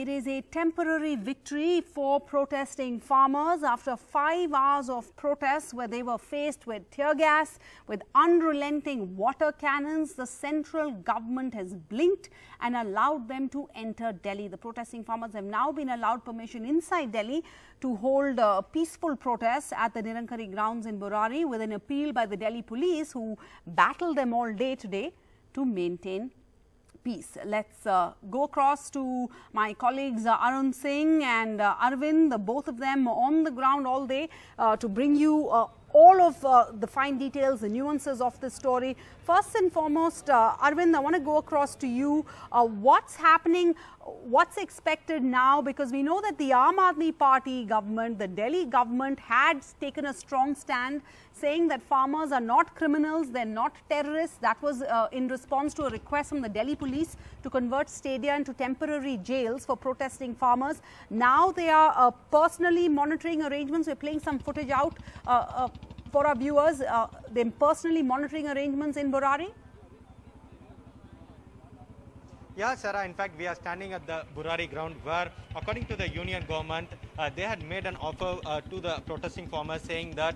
It is a temporary victory for protesting farmers after 5 hours of protests where they were faced with tear gas, with unrelenting water cannons. The central government has blinked and allowed them to enter Delhi. The protesting farmers have now been allowed permission inside Delhi to hold peaceful protests at the Nirankari grounds in Burari, with an appeal by the Delhi police, who battled them all day today, to maintain peace. Let's go across to my colleagues Arun Singh and Arvind, both of them on the ground all day to bring you all of the fine details, the nuances of this story. First and foremost, Arvind, I want to go across to you. What's happening? What's expected now? Because we know that the Aam Aadmi Party government, the Delhi government, had taken a strong stand saying that farmers are not criminals, they're not terrorists. That was in response to a request from the Delhi police to convert stadia into temporary jails for protesting farmers. Now they are personally monitoring arrangements. We're playing some footage out for our viewers. They're personally monitoring arrangements in Burari. Yeah, Sarah, in fact, we are standing at the Burari ground where, according to the union government, they had made an offer to the protesting farmers saying that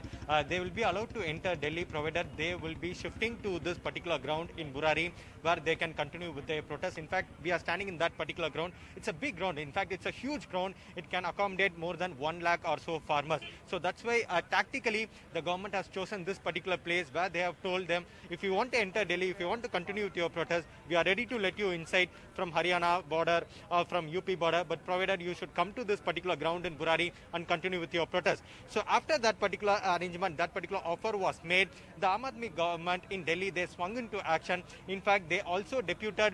they will be allowed to enter Delhi provided they will be shifting to this particular ground in Burari where they can continue with their protest. In fact, we are standing in that particular ground. It's a big ground. In fact, it's a huge ground. It can accommodate more than 1 lakh or so farmers. So that's why tactically the government has chosen this particular place where they have told them, if you want to enter Delhi, if you want to continue with your protest, we are ready to let you inside from Haryana border or from UP border, but provided you should come to this particular ground in Burari and continue with your protest. So after that particular arrangement, that particular offer was made, the Aam Aadmi government in Delhi, they swung into action. In fact, they also deputed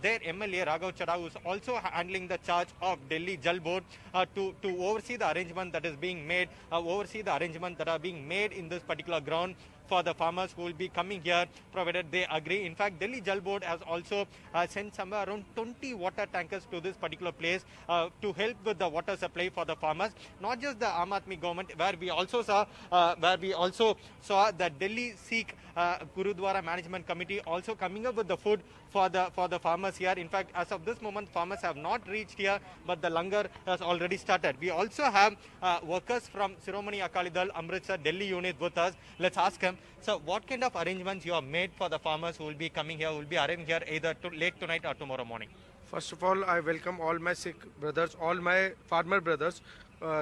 their MLA Raghav Chadha, who is also handling the charge of Delhi Jal Board, to oversee the arrangement that is being made, oversee the arrangement that are being made in this particular ground for the farmers who will be coming here, provided they agree. In fact, Delhi Jal Board has also sent somewhere around 20 water tankers to this particular place to help with the water supply for the farmers. Not just the Aam Aadmi government, where we also saw the Delhi Sikh Gurudwara Management Committee also coming up with the food for the farmers here. In fact, as of this moment, farmers have not reached here, but the langar has already started. We also have workers from Shiromani Akali Dal Amritsar Delhi unit with us. Let's ask him. So, what kind of arrangements you have made for the farmers who will be coming here, who will be arriving here either late tonight or tomorrow morning? First of all, I welcome all my Sikh brothers, all my farmer brothers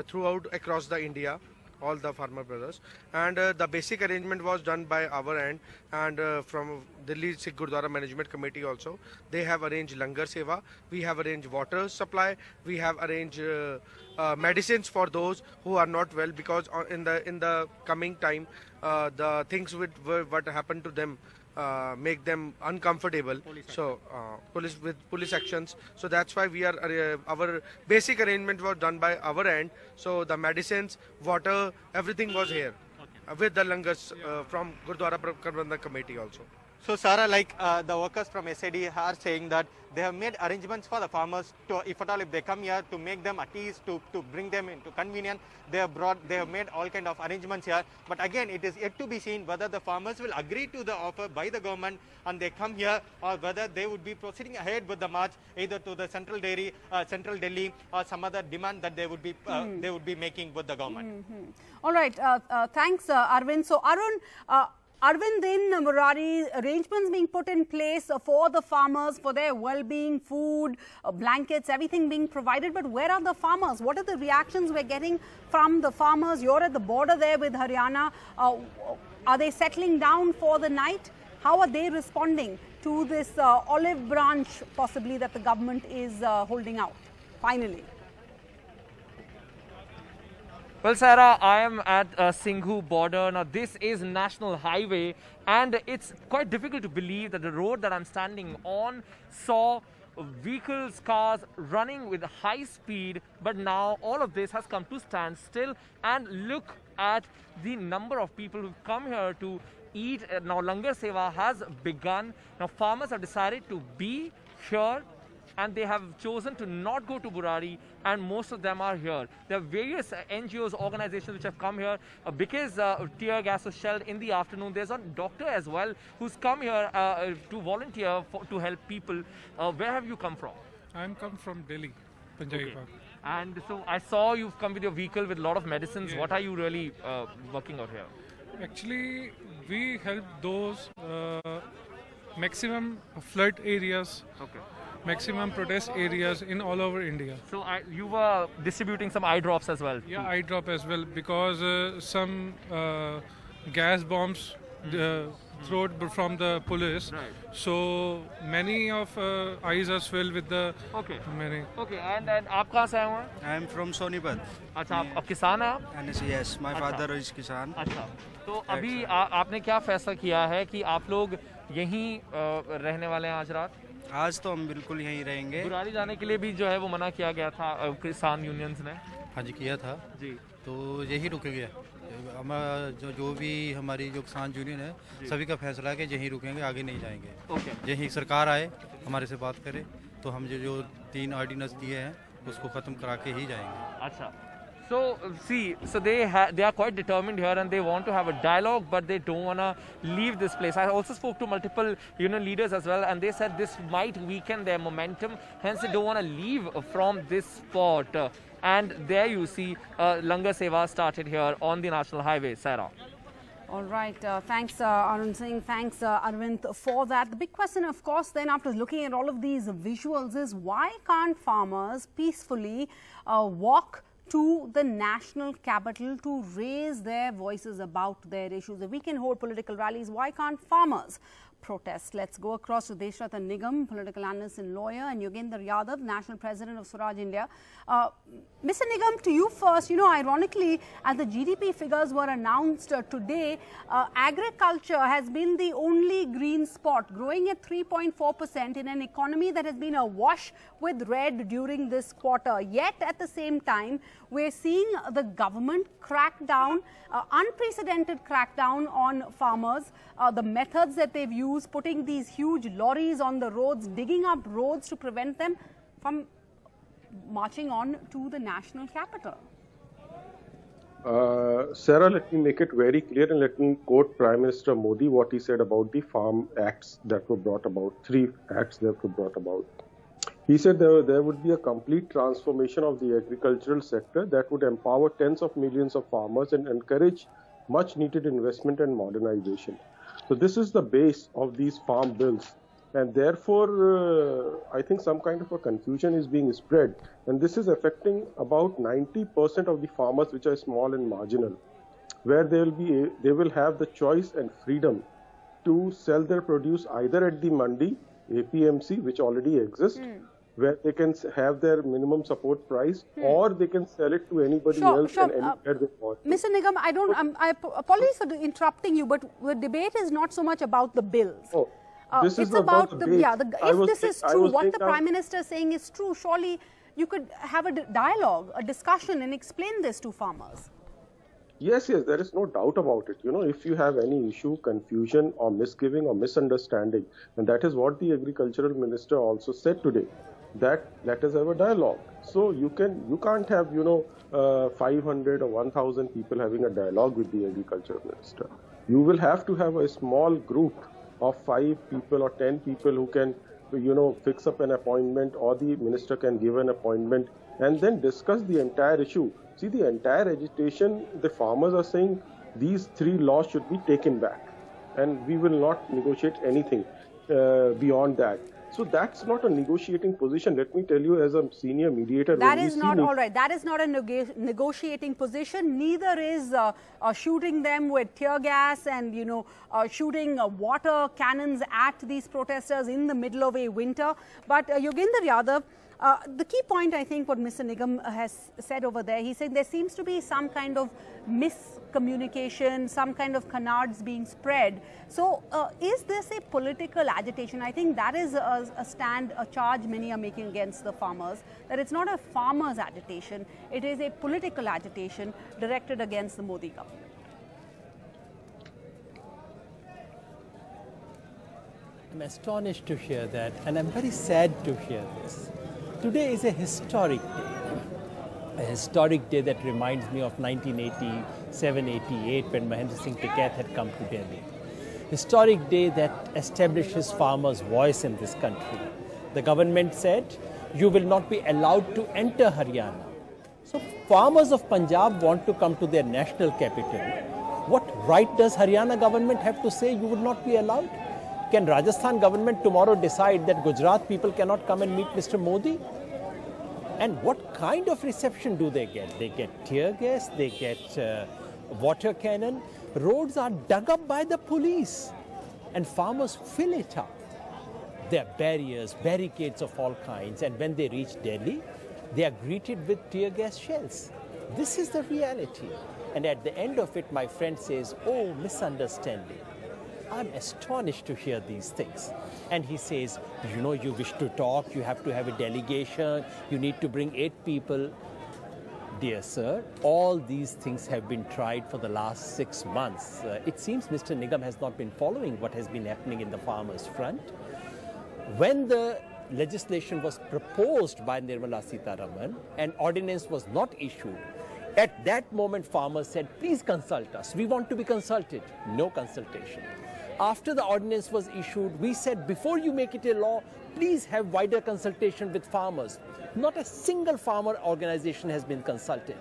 throughout across the India, all the farmer brothers. And the basic arrangement was done by our end, and from Delhi Sikh Gurdwara Management Committee also. They have arranged langar seva, we have arranged water supply, we have arranged medicines for those who are not well, because in the coming time the things with what happened to them make them uncomfortable. Police actions. So that's why we are our basic arrangement was done by our end. So the medicines, water, everything was here, with the langars from Gurdwara Prabandhak Committee also. So, Sarah, like the workers from SAD are saying that they have made arrangements for the farmers to, if at all, if they come here, to make them at ease, to bring them into convenience. They have made all kind of arrangements here. But again, it is yet to be seen whether the farmers will agree to the offer by the government and they come here, or whether they would be proceeding ahead with the march either to the central Delhi, or some other demand that they would be making with the government. All right. Thanks, Arvind. So, Arvind, in Burari, arrangements being put in place for the farmers, for their well-being, food, blankets, everything being provided. But where are the farmers? What are the reactions we're getting from the farmers? You're at the border there with Haryana. Are they settling down for the night? How are they responding to this olive branch, possibly, that the government is holding out, finally? Well, Sarah, I am at Singhu border. Now, this is National Highway, and it's quite difficult to believe that the road that I'm standing on saw vehicles, cars running with high speed, but now all of this has come to stand still. And look at the number of people who've come here to eat. Now, Langar Seva has begun. Now, farmers have decided to be here, and they have chosen to not go to Burari, and most of them are here. There are various NGOs, organizations which have come here because tear gas was shelled in the afternoon. There's a doctor as well who's come here to volunteer to help people. Where have you come from? I'm come from Delhi. Punjabi Park. And so I saw you've come with your vehicle with a lot of medicines. Yeah. What are you really working out here? Actually, we help those maximum flood areas, Okay. maximum protest areas in all over India. So you were distributing some eye drops as well? Yeah, eye drop as well, because some gas bombs thrown from the police. Right. So many of eyes are filled with the Okay. many. Okay, and आप कहाँ से आए हुए हैं? I am from Sonipat. अच्छा, आप किसान हैं आप? And yes, my father is Kisan. अच्छा, तो अभी आपने क्या फैसला किया है कि आप लोग यहीं रहने वाले हैं आज रात? आज तो हम बिल्कुल यहीं रहेंगे। बुरारी जाने के लिए भी जो है वो मना किया गया था किसान यूनियंस ने। हाँ जी, किया था जी। तो यही रुकेंगे। हमारा जो भी हमारी जो किसान यूनियन है, सभी का फैसला है कि यहीं रुकेंगे, आगे नहीं जाएंगे। ओके। यहीं सरकार आए, हमारे से बात करे, तो हम जो 3 ऑर्डिनेंस दिए हैं उसको ख़त्म करा के ही जाएंगे। अच्छा, so see, so they are quite determined here and they want to have a dialogue, but they don't want to leave this place. I also spoke to multiple union leaders as well, and they said this might weaken their momentum, hence they don't want to leave from this spot. And there you see Langar Seva started here on the National Highway. Sarah. All right. Thanks, Arun Singh. Thanks, Arvind, for that. The big question, of course, then after looking at all of these visuals is why can't farmers peacefully walk to the national capital to raise their voices about their issues? If we can hold political rallies, why can't farmers protest? Let's go across to Deshratan Nigam, political analyst and lawyer, and Yogendra Yadav, national president of Swaraj India. Mr. Nigam, to you first. You know, ironically, as the GDP figures were announced today, agriculture has been the only green spot, growing at 3.4% in an economy that has been awash with red during this quarter. Yet, at the same time, we're seeing the government crack down, unprecedented crackdown on farmers. The methods that they've used, putting these huge lorries on the roads, digging up roads to prevent them from marching on to the national capital. Sarah, let me make it very clear and let me quote Prime Minister Modi, what he said about the farm acts that were brought about, 3 acts that were brought about. He said there would be a complete transformation of the agricultural sector that would empower tens of millions of farmers and encourage much needed investment and modernization. So this is the base of these farm bills. And therefore, I think some kind of a confusion is being spread. And this is affecting about 90% of the farmers, which are small and marginal, where they will have the choice and freedom to sell their produce either at the mandi, APMC, which already exists, where they can have their minimum support price, or they can sell it to anybody else and anywhere they want. Mr. Nigam, I apologize for interrupting you, but the debate is not so much about the bills. Oh, this is about the base. if this is true, what the Prime Minister is saying is true, surely you could have a dialogue, a discussion and explain this to farmers. Yes, there is no doubt about it. You know, if you have any issue, confusion or misgiving or misunderstanding, and that is what the Agricultural Minister also said today, that let us have a dialogue. So you can't have 500 or 1,000 people having a dialogue with the Agricultural Minister. You will have to have a small group of 5 people or 10 people who can fix up an appointment, or the minister can give an appointment and then discuss the entire issue. See, the entire agitation, the farmers are saying these 3 laws should be taken back and we will not negotiate anything beyond that. So that's not a negotiating position. Let me tell you, as a senior mediator, that is not all right. That is not a negotiating position. Neither is shooting them with tear gas and shooting water cannons at these protesters in the middle of a winter. But Yogendra Yadav, the key point, I think, what Mr. Nigam has said over there, he said there seems to be some kind of miscommunication, some kind of canards being spread. So is this a political agitation? I think that is a charge many are making against the farmers, that it's not a farmers' agitation, it is a political agitation directed against the Modi government. I'm astonished to hear that, and I'm very sad to hear this. Today is a historic day that reminds me of 1987-88 when Mahendra Singh Tikait had come to Delhi. Historic day that establishes farmers' voice in this country. The government said, you will not be allowed to enter Haryana. So farmers of Punjab want to come to their national capital. What right does Haryana government have to say you would not be allowed? Can Rajasthan government tomorrow decide that Gujarat people cannot come and meet Mr. Modi? And what kind of reception do they get? They get tear gas, they get water cannon. Roads are dug up by the police and farmers fill it up. There are barriers, barricades of all kinds, and when they reach Delhi, they are greeted with tear gas shells. This is the reality. And at the end of it, my friend says, oh, misunderstanding. I'm astonished to hear these things. And he says, you know, you wish to talk, you have to have a delegation, you need to bring 8 people. Dear sir, all these things have been tried for the last 6 months. It seems Mr. Nigam has not been following what has been happening in the farmers' front. When the legislation was proposed by Nirmala Sitharaman and ordinance was not issued, at that moment farmers said, please consult us. We want to be consulted. No consultation. After the ordinance was issued, we said, before you make it a law, please have wider consultation with farmers. Not a single farmer organization has been consulted.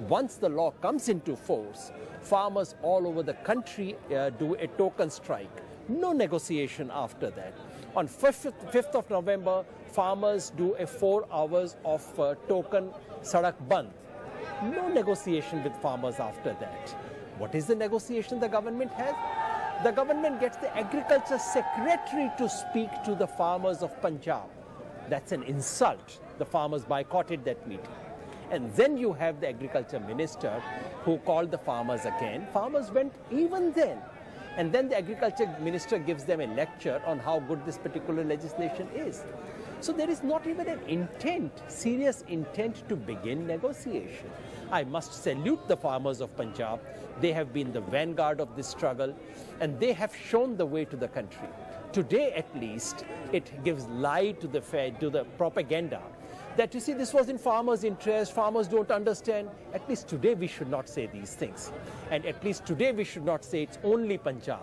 Once the law comes into force, farmers all over the country do a token strike. No negotiation after that. On 5th of November, farmers do a 4 hours of token sadak band. No negotiation with farmers after that. What is the negotiation the government has? The government gets the agriculture secretary to speak to the farmers of Punjab. That's an insult. The farmers boycotted that meeting. And then you have the agriculture minister who called the farmers again. Farmers went even then. And then the agriculture minister gives them a lecture on how good this particular legislation is. So there is not even an intent, serious intent to begin negotiation. I must salute the farmers of Punjab. They have been the vanguard of this struggle and they have shown the way to the country. Today at least, it gives lie to the propaganda that, you see, this was in farmers' interest, farmers don't understand. At least today we should not say these things. And at least today we should not say it's only Punjab.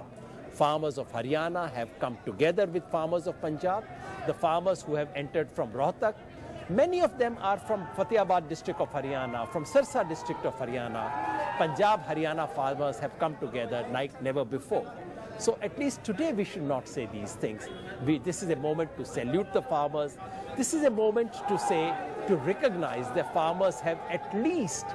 Farmers of Haryana have come together with farmers of Punjab. The farmers who have entered from Rohtak, many of them are from Fatehabad district of Haryana, from Sirsa district of Haryana. Punjab, Haryana farmers have come together like never before. So at least today we should not say these things. This is a moment to salute the farmers. This is a moment to say, to recognize that farmers have at least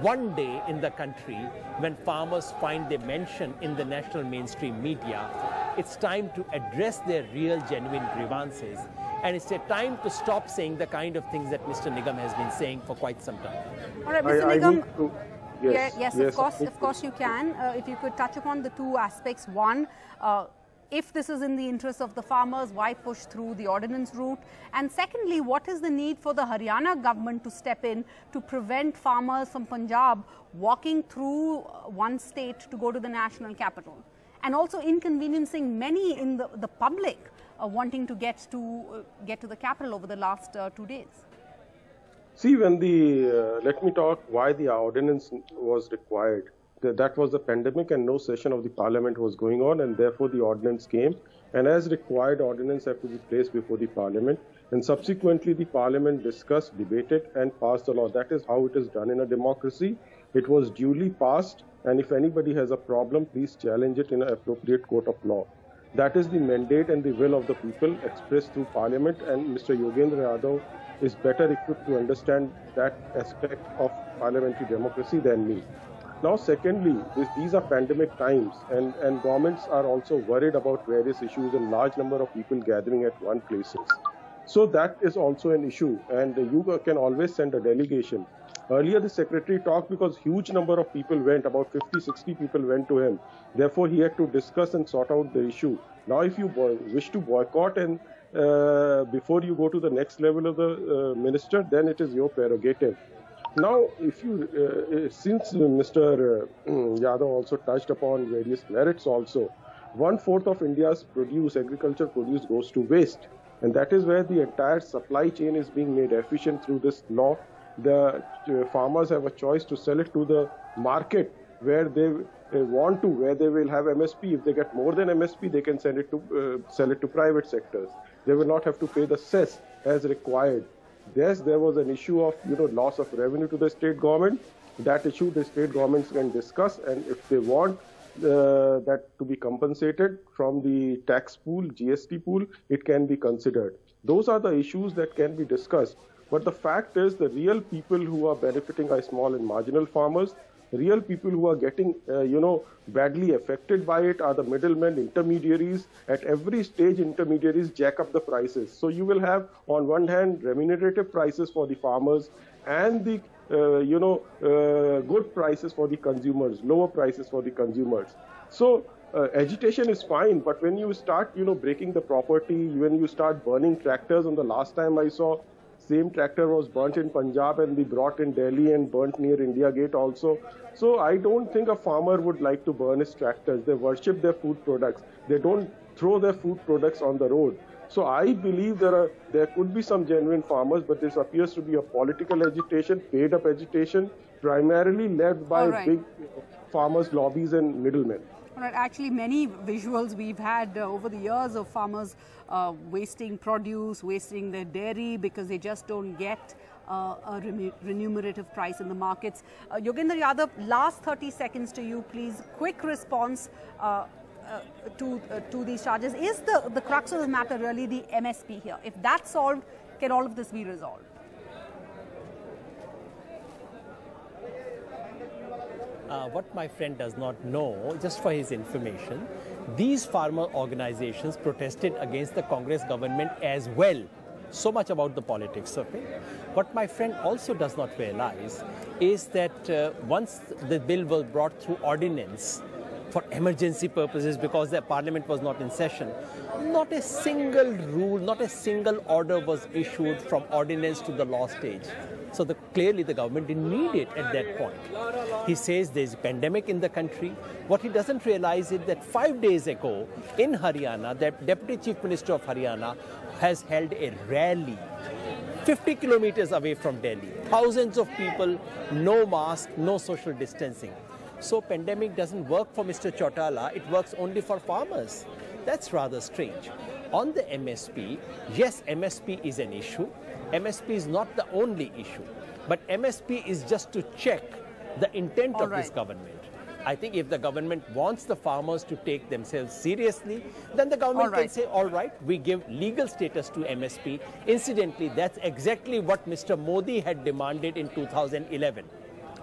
one day in the country when farmers find their mention in the national mainstream media. It's time to address their real, genuine grievances. And it's a time to stop saying the kind of things that Mr. Nigam has been saying for quite some time. All right, Mr. Nigam. Yes, of course you can. If you could touch upon the 2 aspects. One, if this is in the interest of the farmers, why push through the ordinance route? And secondly, what is the need for the Haryana government to step in to prevent farmers from Punjab walking through one state to go to the national capital? And also inconveniencing many in the public wanting to get to the capital over the last 2 days. See, when let me talk why the ordinance was required. That was the pandemic and no session of the parliament was going on, and therefore the ordinance came. And as required, ordinance have to be placed before the parliament. And subsequently, the parliament discussed, debated, and passed the law. That is how it is done in a democracy. It was duly passed, and if anybody has a problem, please challenge it in an appropriate court of law. That is the mandate and the will of the people expressed through parliament, and Mr. Yogendra Yadav is better equipped to understand that aspect of parliamentary democracy than me. Now, secondly, these are pandemic times, and governments are also worried about various issues and large number of people gathering at one places. So that is also an issue, and you can always send a delegation. Earlier, the secretary talked because huge number of people went, about 50, 60 people went to him. Therefore, he had to discuss and sort out the issue. Now, if you wish to boycott and before you go to the next level of the minister, then it is your prerogative. Now, if you, since Mr. Yadav also touched upon various merits also, 1/4 of India's agriculture produce goes to waste. And that is where the entire supply chain is being made efficient through this law. The farmers have a choice to sell it to the market where they want to, where they will have MSP. If they get more than MSP, they can sell it to private sectors. They will not have to pay the cess as required. Yes, there was an issue of loss of revenue to the state government. That issue the state governments can discuss, and if they want that to be compensated from the tax pool, GST pool, it can be considered. Those are the issues that can be discussed. But the fact is, the real people who are benefiting are small and marginal farmers. Real people who are getting, badly affected by it are the middlemen, intermediaries. At every stage, intermediaries jack up the prices. So you will have, on one hand, remunerative prices for the farmers and the, good prices for the consumers, lower prices for the consumers. So agitation is fine, but when you start, breaking the property, when you start burning tractors, and the last time I saw, same tractor was burnt in Punjab and they brought in Delhi and burnt near India Gate also. So I don't think a farmer would like to burn his tractors. They worship their food products. They don't throw their food products on the road. So I believe there could be some genuine farmers, but this appears to be a political agitation, paid up agitation, primarily led by big farmers' lobbies and middlemen. All right, actually many visuals we've had over the years of farmers wasting produce, wasting their dairy because they just don't get a remunerative price in the markets. Yogendra Yadav, last 30 seconds to you, please. Quick response to these charges. Is the crux of the matter really the MSP here? If that's solved, can all of this be resolved? What my friend does not know, just for his information, these farmer organizations protested against the Congress government as well. So much about the politics of it. What my friend also does not realize is that once the bill was brought through ordinance for emergency purposes because the parliament was not in session, not a single rule, not a single order was issued from ordinance to the law stage. So clearly the government didn't need it at that point. He says there's a pandemic in the country. What he doesn't realize is that 5 days ago in Haryana, the Deputy Chief Minister of Haryana has held a rally 50 kilometers away from Delhi. Thousands of people, no mask, no social distancing. So pandemic doesn't work for Mr. Chautala, it works only for farmers. That's rather strange. On the MSP, yes, MSP is an issue. MSP is not the only issue, but MSP is just to check the intent of this government. I think if the government wants the farmers to take themselves seriously, then the government can say, all right, we give legal status to MSP. Incidentally, that's exactly what Mr. Modi had demanded in 2011.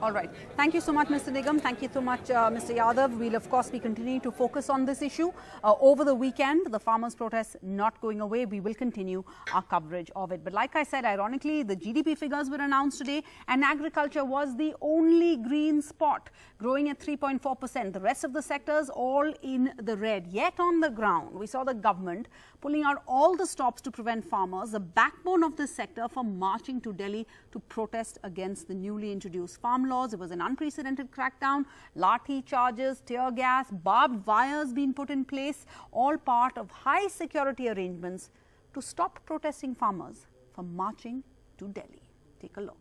All right. Thank you so much, Mr. Nigam. Thank you so much, Mr. Yadav. We'll, of course, be continuing to focus on this issue. Over the weekend, the farmers' protests not going away. We will continue our coverage of it. But like I said, ironically, the GDP figures were announced today, and agriculture was the only green spot, growing at 3.4%. The rest of the sectors all in the red. Yet on the ground, we saw the government pulling out all the stops to prevent farmers, the backbone of this sector, from marching to Delhi to protest against the newly introduced farm laws. It was an unprecedented crackdown, lathi charges, tear gas, barbed wires being put in place, all part of high security arrangements to stop protesting farmers from marching to Delhi. Take a look.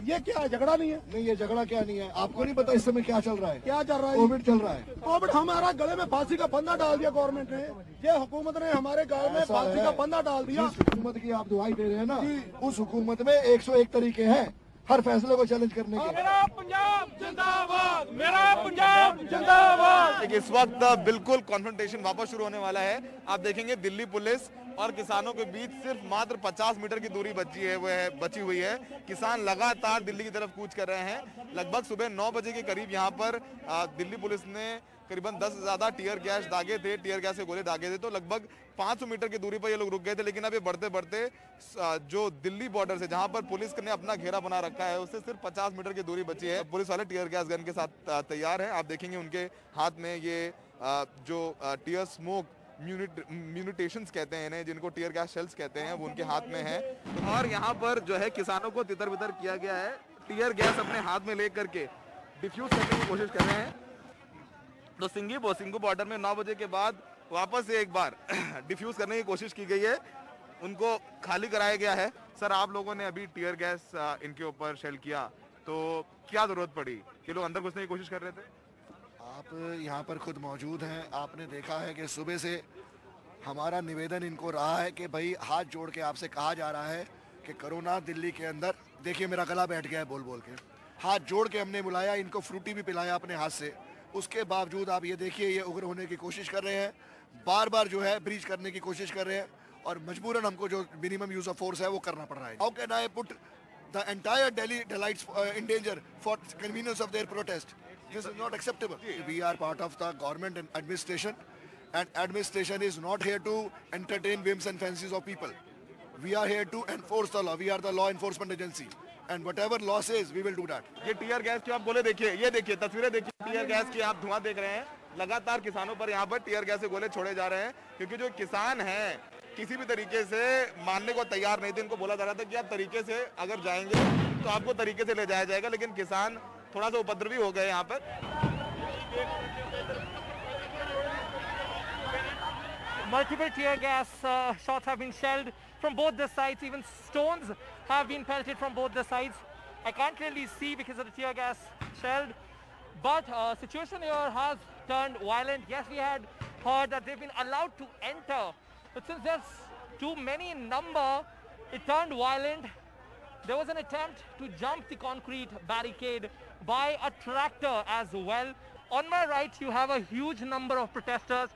ये क्या है? झगड़ा नहीं है? नहीं, ये झगड़ा क्या नहीं है? आपको नहीं पता इस समय क्या चल रहा है? क्या चल रहा है? कोविड चल रहा है। कोविड हमारा गले में फांसी का फंदा डाल दिया गवर्नमेंट ने। ये हुकूमत ने हमारे गले में फांसी का फंदा डाल दिया। जिस हुकूमत की आप दुआई दे रहे हैं ना, उस हुकूमत में 101 तरीके हैं हर फैसले को चैलेंज करने के। मेरा पंजाब जिंदाबाद, मेरा पंजाब जिंदाबाद। इस वक्त बिल्कुल कॉन्फ्रंटेशन वापस शुरू होने वाला है। आप देखेंगे दिल्ली पुलिस और किसानों के बीच सिर्फ मात्र 50 मीटर की दूरी बची हुई है। किसान लगातार दिल्ली की तरफ कूच कर रहे हैं। लगभग सुबह 9 बजे के करीब यहाँ पर दिल्ली पुलिस ने करीबन 10 से ज्यादा टीयर गैस दागे थे, टीयर गैस के गोले दागे थे। तो लगभग 500 मीटर की दूरी पर ये लोग रुक गए थे, लेकिन अब ये बढ़ते बढ़ते जो दिल्ली बॉर्डर से जहां पर पुलिस ने अपना घेरा बना रखा है, उससे सिर्फ 50 मीटर की दूरी बची है। पुलिस वाले टीयर गैस गन के साथ तैयार हैं। आप देखेंगे उनके हाथ में ये जो टीयर स्मोक म्यूनिटेशंस कहते हैं इन्हें, जिनको टीयर गैस शेल्स कहते हैं, वो उनके हाथ में है। और यहाँ पर जो है किसानों को तितर बितर किया गया है। टीयर गैस अपने हाथ में लेकर के डिफ्यूज करने की कोशिश कर रहे हैं। तो सिंघू बॉर्डर में 9 बजे के बाद वापस से एक बार डिफ्यूज करने की कोशिश की गई है, उनको खाली कराया गया है। सर, आप लोगों ने अभी टीयर गैस इनके ऊपर शेल किया, तो क्या जरूरत पड़ी? ये लोग अंदर घुसने की कोशिश कर रहे थे? आप यहाँ पर खुद मौजूद हैं, आपने देखा है कि सुबह से हमारा निवेदन इनको रहा है कि भाई हाथ जोड़ के आपसे कहा जा रहा है कि कोरोना दिल्ली के अंदर, देखिए मेरा गला बैठ गया है बोल बोल के, हाथ जोड़ के हमने बुलाया, इनको फ्रूटी भी पिलाया अपने हाथ से, उसके बावजूद आप ये देखिए ये उग्र होने की कोशिश कर रहे हैं, बार बार जो है ब्रीच करने की कोशिश कर रहे हैं और मजबूरन हमको जो मिनिमम यूज ऑफ फोर्स है वो करना पड़ रहा है। How can I put the entire Delhi delights in danger for convenience of their protest? This is not acceptable. We are part of the government and administration is not here to entertain whims and fancies of people. We are here to enforce the law. We are the law enforcement agency. And whatever law says, we will do that. ये tear gas की आप गोले देखिए, ये देखिए तस्वीरें देखिए, tear gas की आप धुआं देख रहे हैं। लगातार किसानों पर यहाँ पर टीयर गैस के गोले छोड़े जा रहे हैं क्योंकि जो किसान हैं किसी भी तरीके से मानने को तैयार नहीं थे। इनको बोला जा रहा था कि आप तरीके से अगर जाएंगे तो आपको तरीके से ले जाया जाएगा, लेकिन किसान थोड़ा सा उपद्रवी हो गए यहाँ पर। Multiple tear gas shots have been shelled from both the sides. Even stones have been pelted from both the sides. I can't really see because of the tear gas shelled. But situation here has turned violent. Yes, we had heard that they've been allowed to enter. But since there's too many in number, it turned violent. There was an attempt to jump the concrete barricade by a tractor as well. On my right, you have a huge number of protesters.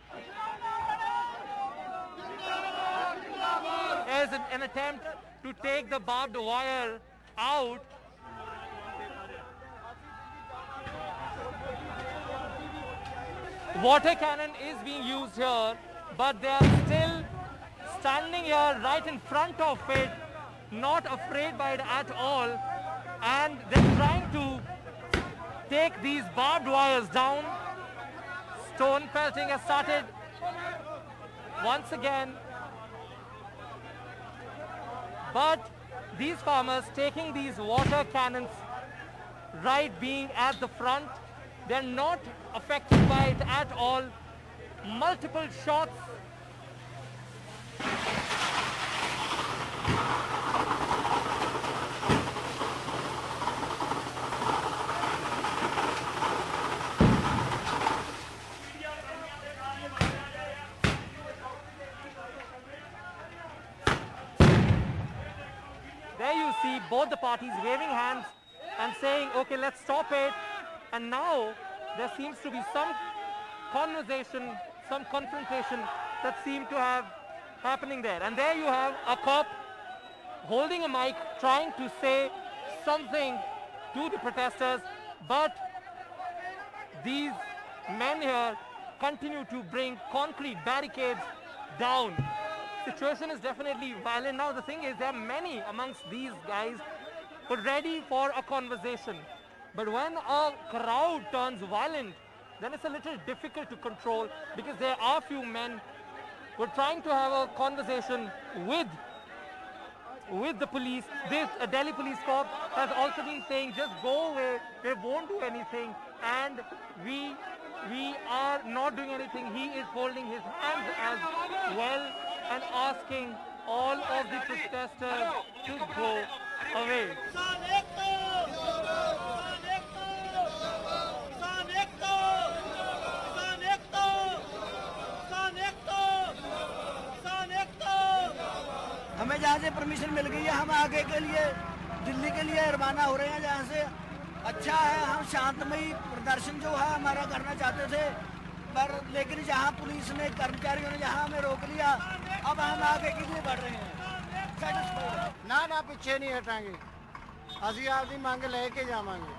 There's an attempt to take the barbed wire out. Water cannon is being used here, but they are still standing here right in front of it, not afraid by it at all, and they're trying to take these barbed wires down. Stone pelting has started once again, but these farmers taking these water cannons right being at the front, they're not affected by it at all. Multiple shots. There you see both the parties waving hands and saying, okay, let's stop it. And now there seems to be some conversation, some confrontation that seemed to have happening there. And there you have a cop holding a mic trying to say something to the protesters, but these men here continue to bring concrete barricades down. Situation is definitely violent. Now the thing is, there are many amongst these guys who are ready for a conversation. But when a crowd turns violent, then it's a little difficult to control because there are few men who are trying to have a conversation with the police. This Delhi police corps has also been saying, just go away, they won't do anything, and we are not doing anything. He is holding his hands as well and asking all of the protesters to go away. हमें जहाँ से permission मिल गई है, हम आगे के लिए दिल्ली के लिए रवाना हो रहे हैं। जहाँ से अच्छा है, हम शांतमयी प्रदर्शन जो है हमारा करना चाहते थे, पर लेकिन जहाँ पुलिस ने, कर्मचारियों ने जहाँ हमें रोक लिया, अब हम आगे के लिए बढ़ रहे हैं। ना ना पीछे नहीं हटाएंगे, असि आपकी मांग लेके जावांगे।